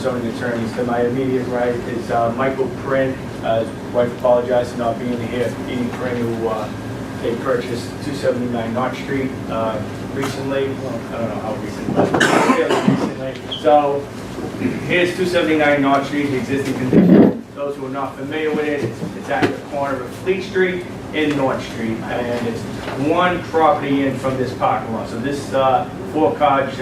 zoning attorneys. To my immediate right is Michael Prin. His wife apologized for not being here. Edie Prin, who they purchased 279 Knott Street recently. Well, I don't know how recently, but fairly recently. So here's 279 Knott Street, the existing condition. Those who are not familiar with it, it's at the corner of Fleet Street in North Street, and it's one property in from this parking lot. So this four-cottage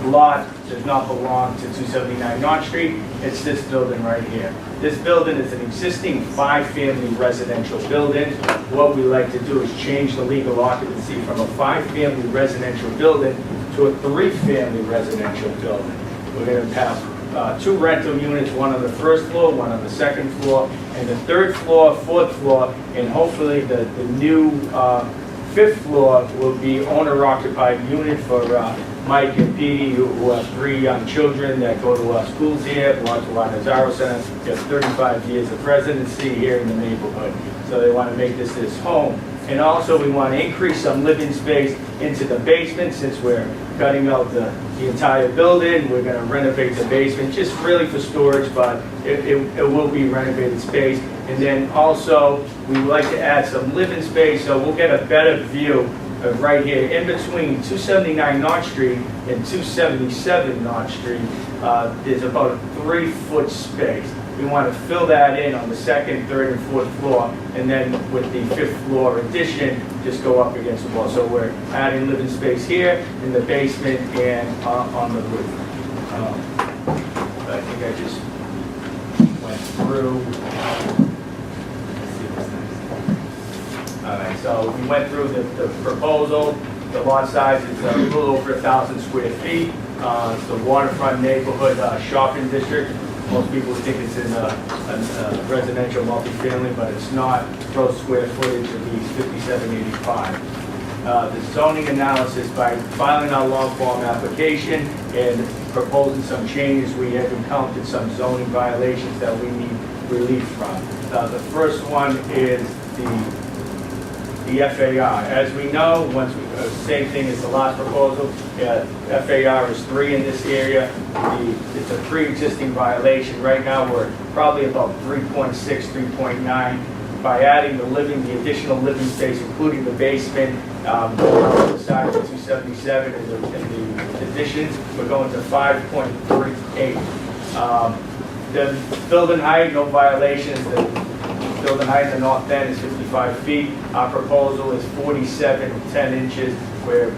lot does not belong to 279 Knott Street. It's this building right here. This building is an existing 5-family residential building. What we like to do is change the legal occupancy from a 5-family residential building to a 3-family residential building. We're going to have 2 rental units, one on the first floor, one on the second floor, and the 3rd floor, 4th floor, and hopefully the new 5th floor will be owner-occupied unit for Mike and Petey, who have 3 young children that go to schools here, belong to our Nazaro Center. They have 35 years of residency here in the neighborhood. So they want to make this his home. And also we want to increase some living space into the basement. Since we're cutting out the entire building, we're going to renovate the basement, just really for storage, but it will be renovated space. And then also we would like to add some living space, so we'll get a better view of right here in between 279 Knott Street and 277 Knott Street. There's about a 3-foot space. We want to fill that in on the 2nd, 3rd, and 4th floor, and then with the 5th floor addition, just go up against the wall. So we're adding living space here in the basement and on the roof. I think I just went through. All right, so we went through the proposal. The lot size is a little over 1,000 square feet. It's the waterfront neighborhood shopping district. Most people think it's in a residential multifamily, but it's not. Gross square footage of these 5785. The zoning analysis, by filing our long form application and proposing some changes, we have encountered some zoning violations that we need relief from. The first one is the FAR. As we know, same thing as the last proposal, FAR is 3 in this area. It's a pre-existing violation. Right now, we're probably about 3.6, 3.9. By adding the additional living space, including the basement, going on the side of 277 and the additions, we're going to 5.38. The building height, no violations. The building height in the north end is 55 feet. Our proposal is 47, 10 inches. We're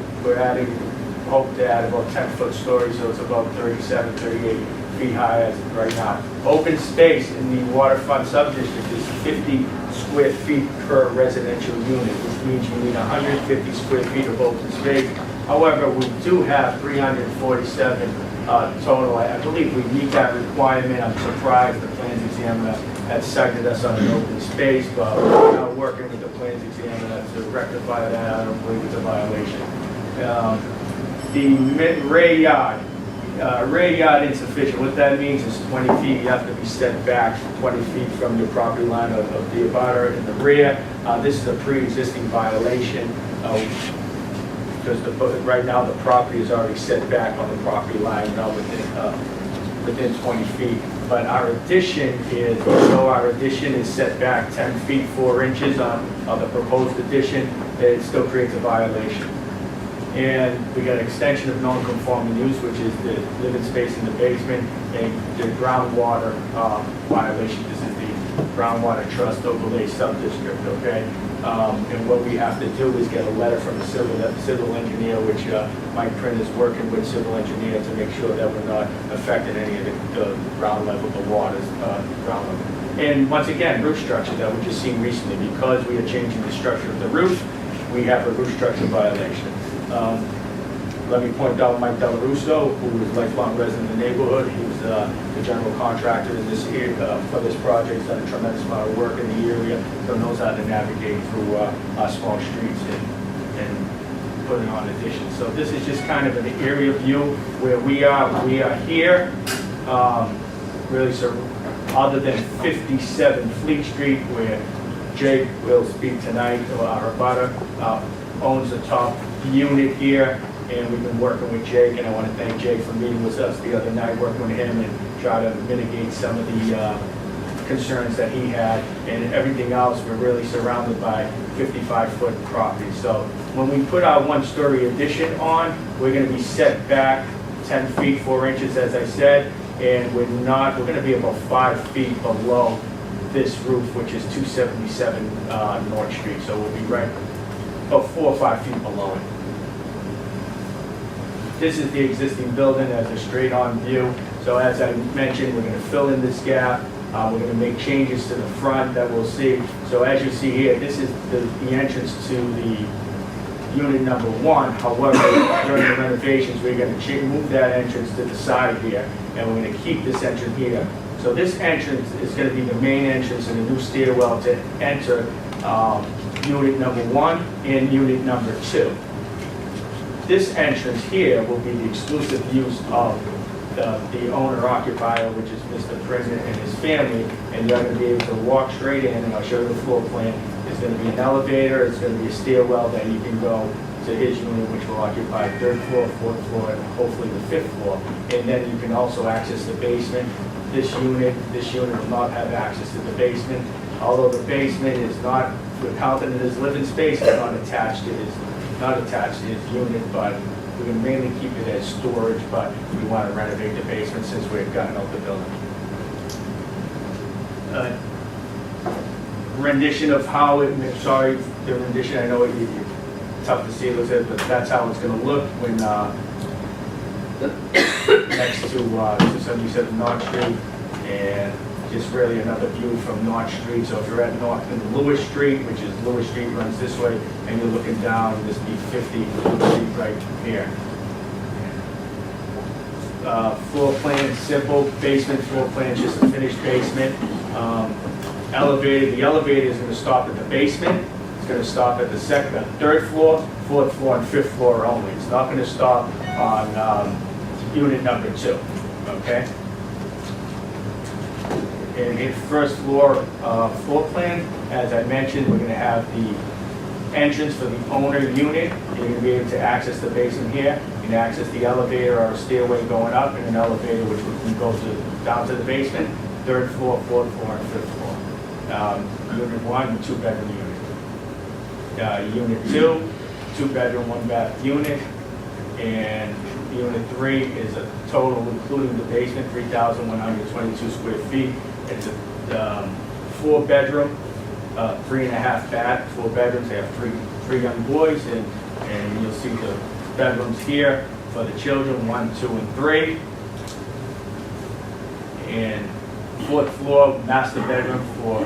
hope to add about 10-foot story, so it's about 37, 38 feet high as of right now. Open space in the waterfront subdistrict is 50 square feet per residential unit, which means you need 150 square feet of open space. However, we do have 347 total. I believe we meet that requirement. I'm surprised the plans examiner had cited us on an open space, but we're now working with the plans examiner to rectify that. I don't believe it's a violation. The rear yard insufficient. What that means is 20 feet. You have to be set back 20 feet from your property line of the abutter in the rear. This is a pre-existing violation because right now the property is already set back on the property line, within 20 feet. But our addition is set back 10 feet 4 inches on the proposed addition. It still creates a violation. And we got an extension of non-conforming use, which is the living space in the basement, and the groundwater violation. This is the groundwater trust overlay sub-district, okay? And what we have to do is get a letter from the civil engineer, which Mike Prin is working with civil engineer to make sure that we're not affecting any of the ground level, the water's ground level. And once again, roof structure that we just seen recently, because we are changing the structure of the roof, we have a roof structure violation. Let me point out Mike Delarusso, who is a lifelong resident of the neighborhood. He was the general contractor in this area for this project. He's done a tremendous amount of work in the area, so knows how to navigate through our small streets and putting on additions. So this is just kind of an area view where we are. We are here, really, so other than 57 Fleet Street, where Jake will speak tonight, our abutter owns the top unit here. and we've been working with Jake, and I want to thank Jake for meeting with us the other night, working with him and try to mitigate some of the concerns that he had, and everything else, we're really surrounded by 55-foot property. So when we put our one-story addition on, we're going to be set back 10 feet 4 inches, as I said, and we're going to be about 5 feet below this roof, which is 277 North Street. So we'll be right about 4 or 5 feet below it. This is the existing building as a straight-on view. So as I mentioned, we're going to fill in this gap. We're going to make changes to the front that we'll see. So as you see here, this is the entrance to the unit number 1. However, during the renovations, we're going to move that entrance to the side here, and we're going to keep this entrance here. So this entrance is going to be the main entrance and a new stairwell to enter unit number 1 and unit number 2. This entrance here will be the exclusive use of the owner-occupier, which is Mr. President and his family, and you're going to be able to walk straight in, and I'll show you the floor plan. There's going to be an elevator, it's going to be a stairwell that you can go to his unit, which will occupy 3rd floor, 4th floor, and hopefully the 5th floor. And then you can also access the basement. This unit will not have access to the basement, although the basement is not, we're counting it as living space, it's not attached to his unit, but we're going to mainly keep it as storage, but we want to renovate the basement since we've gotten out the building. Rendition of how it, the rendition, I know it's tough to see, but that's how it's going to look when next to 277 North Street, and just really another view from North Street. So if you're at North and Lewis Street, which is Lewis Street runs this way, and you're looking down, this be 50 Lewis Street right here. Floor plan, simple basement floor plan, just a finished basement. Elevator, the elevator is going to stop at the basement. It's going to stop at the 3rd floor, 4th floor, and 5th floor only. It's not going to stop on unit number 2. Okay. And in first floor floor plan, as I mentioned, we're going to have the entrance for the owner unit. You're going to be able to access the basement here. You can access the elevator or a stairway going up, and an elevator which can go down to the basement. 3rd floor, 4th floor, and 5th floor. Unit 1, 2-bedroom unit. Unit 2, 2-bedroom, 1-bath unit. And Unit 3 is a total, including the basement, 3,122 square feet. It's a 4-bedroom, 3.5 bath, 4 bedrooms. They have three young boys, and you'll see the bedrooms here for the children, 1, 2, and 3. And 4th floor, master bedroom for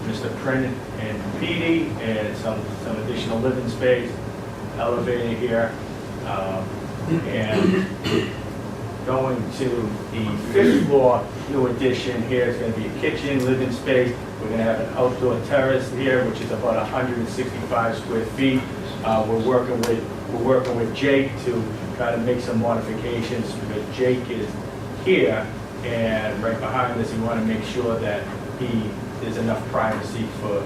Mr. Print and Petey, and some additional living space, elevator here. And going to the 5th floor, new addition here is going to be a kitchen, living space. We're going to have an outdoor terrace here, which is about 165 square feet. We're working with Jake to try to make some modifications because Jake is here, and right behind us, we want to make sure that there's enough privacy for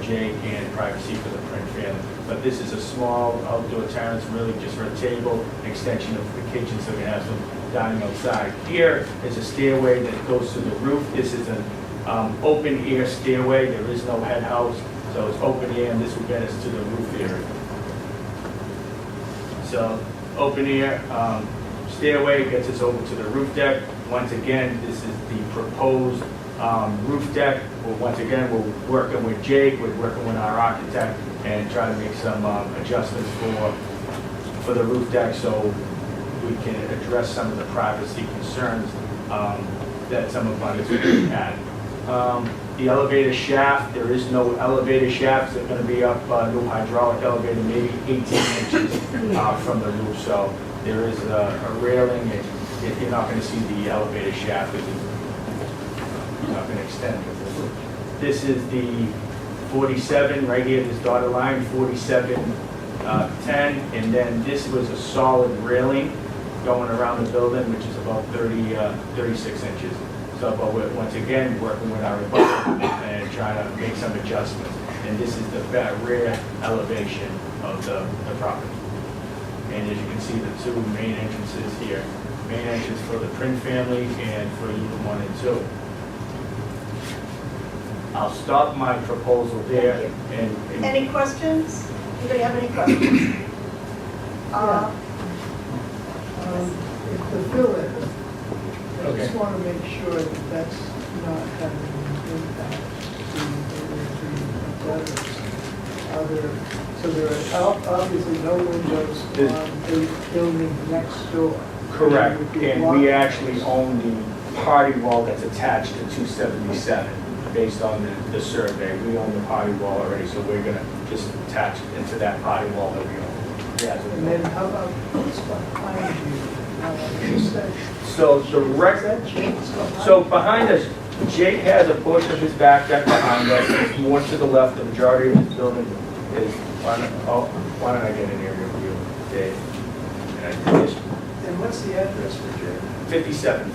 Jake and privacy for the Print family. But this is a small outdoor terrace, really just for a table, extension of the kitchen, so we can have some dining outside. Here is a stairway that goes to the roof. This is an open air stairway. There is no head house, so it's open air, and this will get us to the roof area. So open air stairway gets us over to the roof deck. Once again, this is the proposed roof deck. Once again, we're working with Jake, we're working with our architect, and try to make some adjustments for the roof deck so we can address some of the privacy concerns that some of us had. The elevator shaft, there is no elevator shafts. They're going to be up new hydraulic elevator, maybe 18 inches from the roof. So there is a railing, and you're not going to see the elevator shaft. It's not going to extend. This is the 47 right here, this dotted line, 4710, and then this was a solid railing going around the building, which is about 36 inches. So, but we're, once again, working with our abutter and trying to make some adjustments. And this is the rear elevation of the property. And as you can see, the two main entrances here. Main entrance for the Print family and for unit 1 and 2. I'll stop my proposal there. And Any questions? Anybody have any questions? If the fill-in, I Okay. just want to make sure that that's not having an impact to the letters. So there are obviously no windows There's- on the building next door. Correct, It would be and blocked. we actually own the party wall that's attached to 277, based on the survey. We own the party wall already, so we're gonna just attach it into that party wall that we own. Yeah, And then how about what's behind you? Is that- so the is rec, that Jake's behind? so behind us, Jake has a portion of his back deck behind us. It's more to the left. The majority of his building is, why don't I get an aerial view, Dave? And I just And what's the address for Jake? 57th.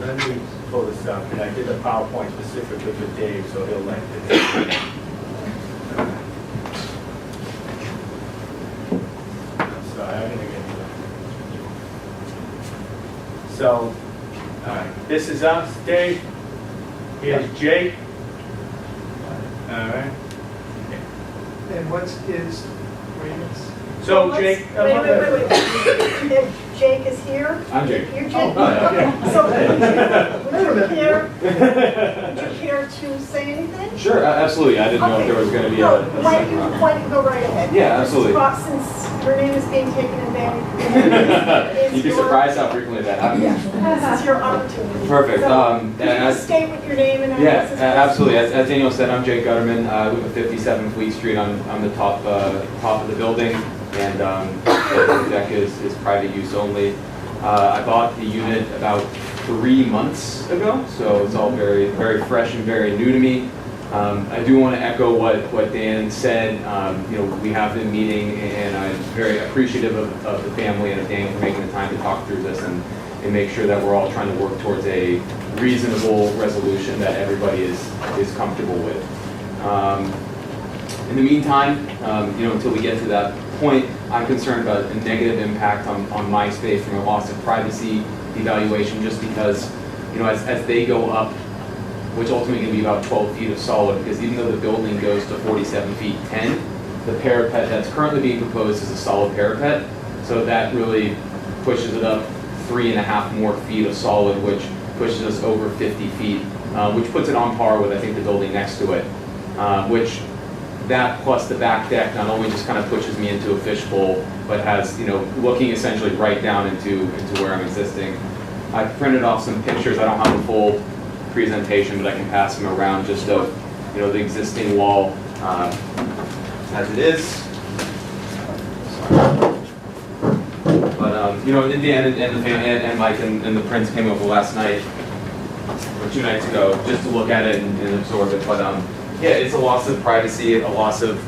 Let me pull this up, and I did a PowerPoint specifically for Dave, so he'll link it. Sorry, I'm gonna get to So, all right, this is us, Dave. Here's Jake. All right. And what's his Raymond's? So Jake. Wait. If Jake is here? I'm Jake. You're Jake? Oh, yeah. So would you care to say anything? Sure, absolutely. I didn't know if there was going to be No, a why don't you go right ahead? Yeah, absolutely. Since your name is being taken advantage. You'd be surprised how frequently that happens. Yeah, this is your opportunity. Perfect. So, And can you just state with your name and Yeah, address? absolutely. As Daniel said, I'm Jake Gutterman. I live at 57 Fleet Street on the top of the building, and the deck is private use only. I bought the unit about 3 months ago, so it's all very, very fresh and very new to me. I do want to echo what Dan said. We have been meeting, and I'm very appreciative of the family and of Dan for making the time to talk through this and make sure that we're all trying to work towards a reasonable resolution that everybody is comfortable with. In the meantime, until we get to that point, I'm concerned about a negative impact on my space from a loss of privacy evaluation, just because, as they go up, which ultimately can be about 12 feet of solid, because even though the building goes to 47 feet 10, the parapet that's currently being proposed is a solid parapet, so that really pushes it up 3.5 more feet of solid, which pushes us over 50 feet, which puts it on par with, I think, the building next to it, which that plus the back deck not only just kind of pushes me into a fishbowl, but has, looking essentially right down into where I'm existing. I printed off some pictures. I don't have a full presentation, but I can pass them around just of, the existing wall as it is. But, in the end, and Mike and the prints came over last night, or 2 nights ago, just to look at it and absorb it. But, yeah, it's a loss of privacy, a loss of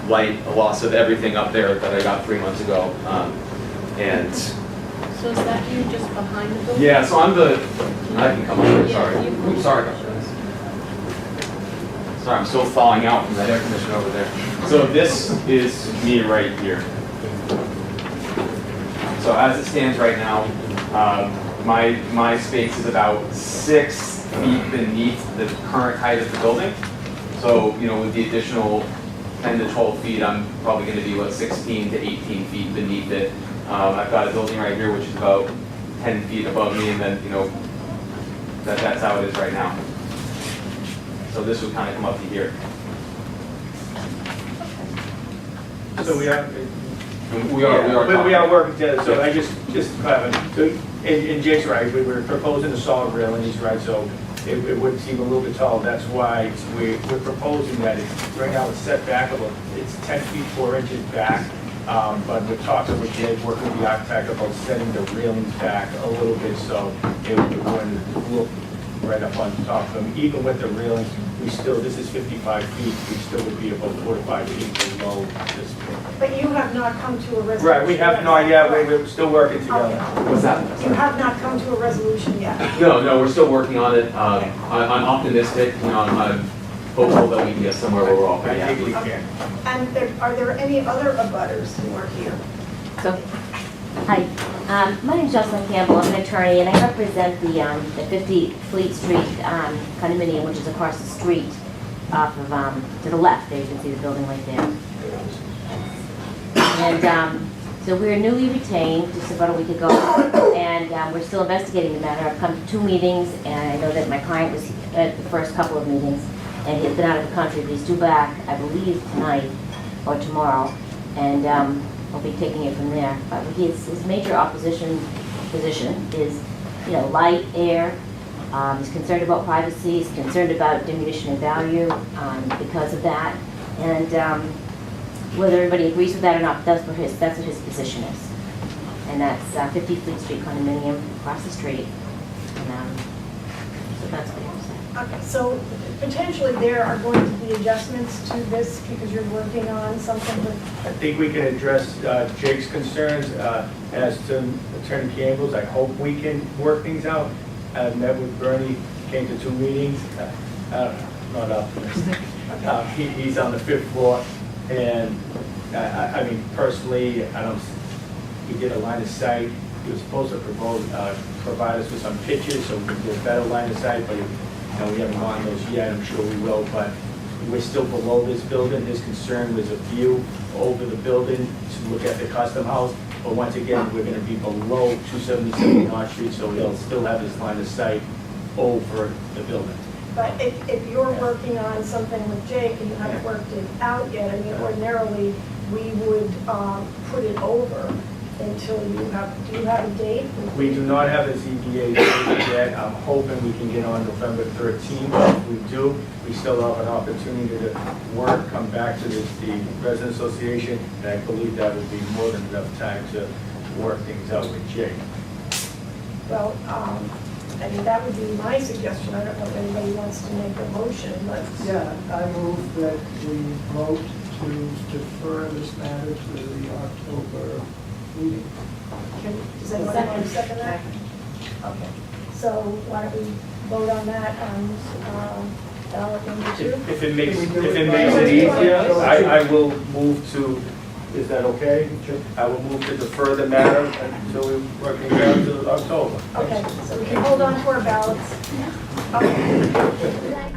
light, a loss of everything up there that I got 3 months ago. And So is that you just behind the building? yeah, so I can come up here, sorry. Yeah, you- I'm sorry about this. Sorry, I'm still thawing out from that air conditioner over there. So this is me right here. So as it stands right now, my space is about 6 feet beneath the current height of the building. So, with the additional 10 to 12 feet, I'm probably going to be, 16 to 18 feet beneath it. I've got a building right here which is about 10 feet above me, and then, that's how it is right now. So this would kind of come up to here. So we are. We are working together, so I just so, and Jake's right, we're proposing a solid railings, right, so it would seem a little bit tall, that's why we're proposing that, right now it's set back it's 10 feet 4 inches back, but we're talking with Jake, working with the architect about setting the railings back a little bit, so it wouldn't look right up on top of them, even with the railings, this is 55 feet, we still would be about 4 to 5 feet below this point. But you have not come to a resolution. Right, we have not yet, we're still working together. What's that? You have not come to a resolution yet. No, we're still working on it. I'm optimistic. hopeful that we can get somewhere where we're all pretty I think we happy. can. And are there any other abutters who are here? So, hi, my name's Jocelyn Campbell, I'm an attorney, and I represent the 50 Fleet Street condominium, which is across the street off of, to the left, there you can see the building right there. And so we were newly retained just about a week ago, and we're still investigating the matter. I've come to 2 meetings, and I know that my client was at the first couple of meetings, and he has been out of the country, but he's due back, I believe, tonight or tomorrow, and I'll be taking it from there. But his major opposition position is, you know, light, air. He's concerned about privacy. He's concerned about diminution in value because of that. And whether everybody agrees with that or not, that's what his position is. And that's 50 Fleet Street condominium across the street. And, so that's what I'm saying. Okay, so potentially there are going to be adjustments to this because you're working on something with, I think we can address Jake's concerns as to Attorney Campbell's. I hope we can work things out. I met with Bernie, came to 2 meetings. Not optimistic. He's on the 5th floor, and I mean, personally, he did a line of sight. He was supposed to provide us with some pictures so we can do a better line of sight, but we haven't gone those yet. I'm sure we will, but we're still below this building. His concern was a view over the building to look at the custom house. But once again, we're gonna be below 277 North Street, so he'll still have his line of sight over the building. but if you're working on something with Jake and you haven't worked it out yet, I mean, ordinarily, we would put it over until do you have a date? We do not have a ZBA date yet. I'm hoping we can get on November 13th. If we do, we still have an opportunity to come back to the Resident Association, and I believe that will be more than enough time to work things out with Jake. Well, I mean, that would be my suggestion. I don't know if anybody wants to make a motion, but Yeah, I move that we vote to defer this matter to the October meeting. does anybody want to second that? Okay, so why don't we vote on that on ballot number 2? If it makes Can we do it it easier, by- I will move to, is that okay? I will move to defer the matter until we work it out to October. Okay, so we can hold on to our ballots. Okay.